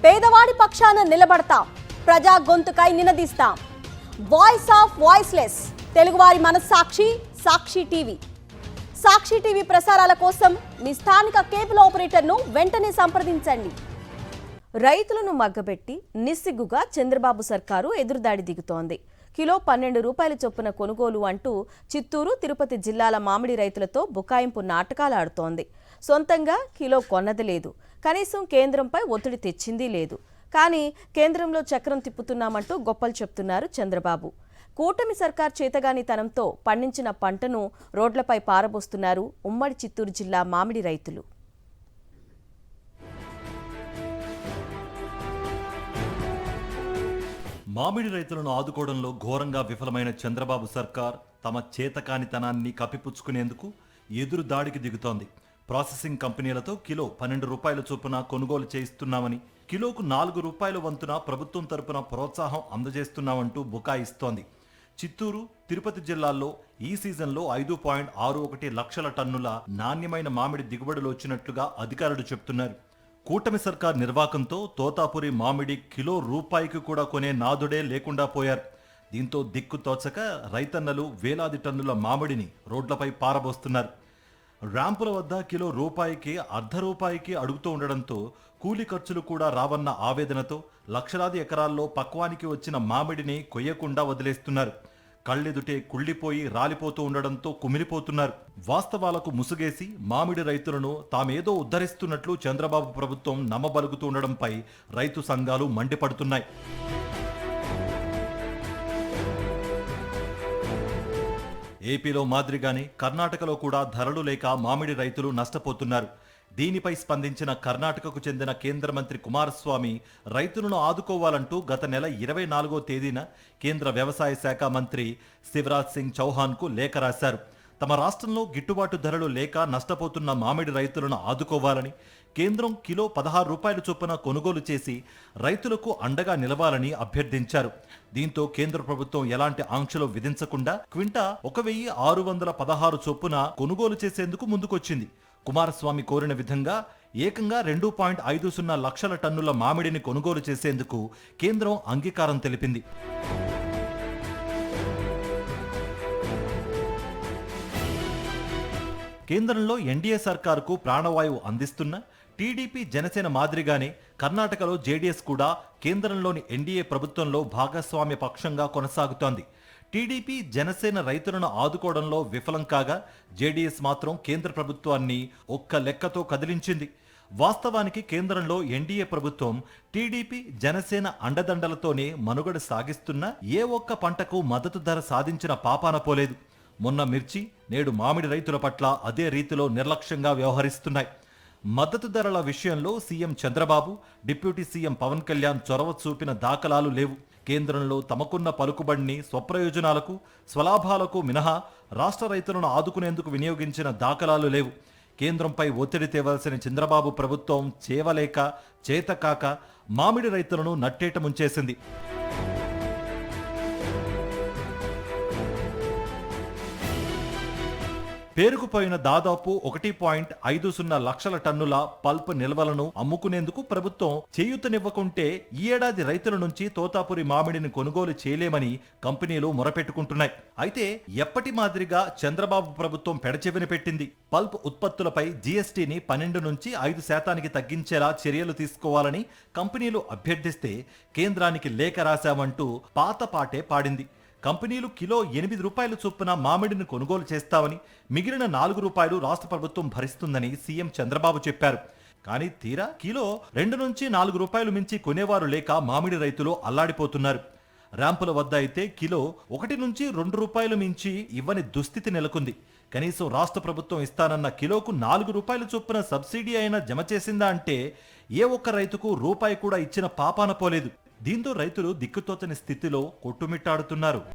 పేదవాడి పక్షాన నిలబడతాం, ప్రజా గొంతుకై నినదిస్తాం. వాయిస్ ఆఫ్ వాయిస్లెస్, తెలుగువారి మనస్సాక్షి సాక్షి టీవీ. సాక్షి టీవీ ప్రసారాల కోసం మీ స్థానిక కేబుల్ ఆపరేటర్ను వెంటనే సంప్రదించండి. రైతులను మగ్గబెట్టి నిస్సిగ్గుగా చంద్రబాబు సర్కారు ఎదురుదాడి దిగుతోంది. కిలో 12 రూపాయల చొప్పున కొనుగోలు అంటూ చిత్తూరు, తిరుపతి జిల్లాల మామిడి రైతులతో బుకాయింపు నాటకాలు ఆడుతోంది. సొంతంగా కిలో కొన్నది లేదు, కనీసం కేంద్రంపై ఒత్తిడి తెచ్చింది లేదు. కానీ కేంద్రంలో చక్రం తిప్పుతున్నామంటూ గొప్పలు చెప్తున్నారు చంద్రబాబు. కూటమి సర్కార్ చేతగానితనంతో పండించిన పంటను రోడ్లపై పారబోస్తున్నారు ఉమ్మడి చిత్తూరు జిల్లా మామిడి రైతులు. మామిడి రైతులను ఆదుకోవడంలో ఘోరంగా విఫలమైన చంద్రబాబు సర్కార్ తమ చేతకానితనాన్ని కప్పిపుచ్చుకునేందుకు ఎదురు దాడికి దిగుతోంది. ప్రాసెసింగ్ కంపెనీలతో కిలో 12 రూపాయల చొప్పున కొనుగోలు చేయిస్తున్నామని, కిలోకు 4 రూపాయల వంతున ప్రభుత్వం తరపున ప్రోత్సాహం అందజేస్తున్నామంటూ బుకాయిస్తోంది. చిత్తూరు, తిరుపతి జిల్లాల్లో ఈ సీజన్లో 5.61 లక్షల టన్నుల నాణ్యమైన మామిడి దిగుబడులు వచ్చినట్లుగా అధికారులు చెబుతున్నారు. కూటమి సర్కార్ నిర్వాకంతో తోతాపురి మామిడి కిలో రూపాయికి కూడా కొనే నాదుడే లేకుండా పోయారు. దీంతో దిక్కు తోచక రైతన్నలు వేలాది టన్నుల మామిడిని రోడ్లపై పారబోస్తున్నారు. ర్యాంపుల వద్ద కిలో రూపాయికి, అర్ధ రూపాయికి అడుగుతూ ఉండడంతో కూలీ ఖర్చులు కూడా రావన్న ఆవేదనతో లక్షలాది ఎకరాల్లో పక్వానికి వచ్చిన మామిడిని కొయ్యకుండా వదిలేస్తున్నారు. కళ్ళెదుటే కుళ్ళిపోయి రాలిపోతూ ఉండడంతో కుమిలిపోతున్నారు. వాస్తవాలకు ముసుగేసి మామిడి రైతులను తామేదో ఉద్ధరిస్తున్నట్లు చంద్రబాబు ప్రభుత్వం నమ్మబలుగుతూ ఉండడంపై రైతు సంఘాలు మండిపడుతున్నాయి. ఏపీలో మాదిరిగానే కర్ణాటకలో కూడా ధరలు లేక మామిడి రైతులు నష్టపోతున్నారు. దీనిపై స్పందించిన కర్ణాటకకు చెందిన కేంద్ర మంత్రి కుమారస్వామి రైతులను ఆదుకోవాలంటూ గత నెల 24వ తేదీన కేంద్ర వ్యవసాయ శాఖ మంత్రి శివరాజ్ సింగ్ చౌహాన్కు లేఖ రాశారు. తమ రాష్ట్రంలో గిట్టుబాటు ధరలు లేక నష్టపోతున్న మామిడి రైతులను ఆదుకోవాలని, కేంద్రం కిలో 16 రూపాయల చొప్పున కొనుగోలు చేసి రైతులకు అండగా నిలవాలని అభ్యర్థించారు. దీంతో కేంద్ర ప్రభుత్వం ఎలాంటి ఆంక్షలు విధించకుండా క్వింటా 1616 చొప్పున కొనుగోలు చేసేందుకు ముందుకొచ్చింది. కుమారస్వామి కోరిన విధంగా ఏకంగా 2.50 లక్షల టన్నుల మామిడిని కొనుగోలు చేసేందుకు కేంద్రం అంగీకారం తెలిపింది. కేంద్రంలో ఎన్డీఏ సర్కారుకు ప్రాణవాయువు అందిస్తున్న టీడీపీ, జనసేన మాదిరిగానే కర్ణాటకలో జేడీఎస్ కూడా కేంద్రంలోని ఎన్డీఏ ప్రభుత్వంలో భాగస్వామ్య పక్షంగా కొనసాగుతోంది. టీడీపీ, జనసేన రైతులను ఆదుకోవడంలో విఫలం కాగా జేడీఎస్ మాత్రం కేంద్ర ప్రభుత్వాన్ని ఒక్క లెక్కతో కదిలించింది. వాస్తవానికి కేంద్రంలో ఎన్డీఏ ప్రభుత్వం టీడీపీ, జనసేన అండదండలతోనే మనుగడ సాగిస్తున్న ఏ ఒక్క పంటకు మద్దతు ధర సాధించిన పాపాన పోలేదు. మొన్న మిర్చి, నేడు మామిడి రైతుల పట్ల అదే రీతిలో నిర్లక్ష్యంగా వ్యవహరిస్తున్నాయి. మద్దతు ధరల విషయంలో CM Chandrababu, deputy CM Pawan Kalyan చొరవ చూపిన దాఖలాలు లేవు. కేంద్రంలో తమకున్న పలుకుబడిని స్వప్రయోజనాలకు, స్వలాభాలకు మినహా రాష్ట్ర రైతులను ఆదుకునేందుకు వినియోగించిన దాఖలాలు లేవు. కేంద్రంపై ఒత్తిడి తేవాల్సిన చంద్రబాబు ప్రభుత్వం చేవలేక, చేతకాక మామిడి రైతులను నట్టేట ముంచేసింది. పేరుకుపోయిన దాదాపు 1.50 లక్షల టన్నుల పల్ప్ నిల్వలను అమ్ముకునేందుకు ప్రభుత్వం చేయూతనివ్వకుంటే ఈ ఏడాది రైతుల నుంచి తోతాపురి మామిడిని కొనుగోలు చేయలేమని కంపెనీలు మొరపెట్టుకుంటున్నాయి. అయితే ఎప్పటి మాదిరిగా చంద్రబాబు ప్రభుత్వం పెడచెవిన పెట్టింది. పల్ప్ ఉత్పత్తులపై జీఎస్టీని 12 నుంచి 5% తగ్గించేలా చర్యలు తీసుకోవాలని కంపెనీలు అభ్యర్థిస్తే కేంద్రానికి లేఖ రాశామంటూ పాత పాటే పాడింది. కంపెనీలు కిలో 8 రూపాయల చొప్పున మామిడిని కొనుగోలు చేస్తామని, మిగిలిన 4 రూపాయలు రాష్ట్ర ప్రభుత్వం భరిస్తుందని సీఎం చంద్రబాబు చెప్పారు. కానీ తీరా కిలో 2 నుంచి 4 రూపాయలు మించి కొనేవారు లేక మామిడి రైతులు అల్లాడిపోతున్నారు. ర్యాంపుల వద్ద అయితే కిలో 1 నుంచి 2 రూపాయలు మించి ఇవ్వని దుస్థితి నెలకొంది. కనీసం రాష్ట్ర ప్రభుత్వం ఇస్తానన్న కిలోకు 4 రూపాయల చొప్పున సబ్సిడీ అయినా జమ చేసిందా అంటే ఏ ఒక్క రైతుకు రూపాయి కూడా ఇచ్చిన పాపాన పోలేదు. దీంతో రైతులు దిక్కుతోచని స్థితిలో కొట్టుమిట్టాడుతున్నారు.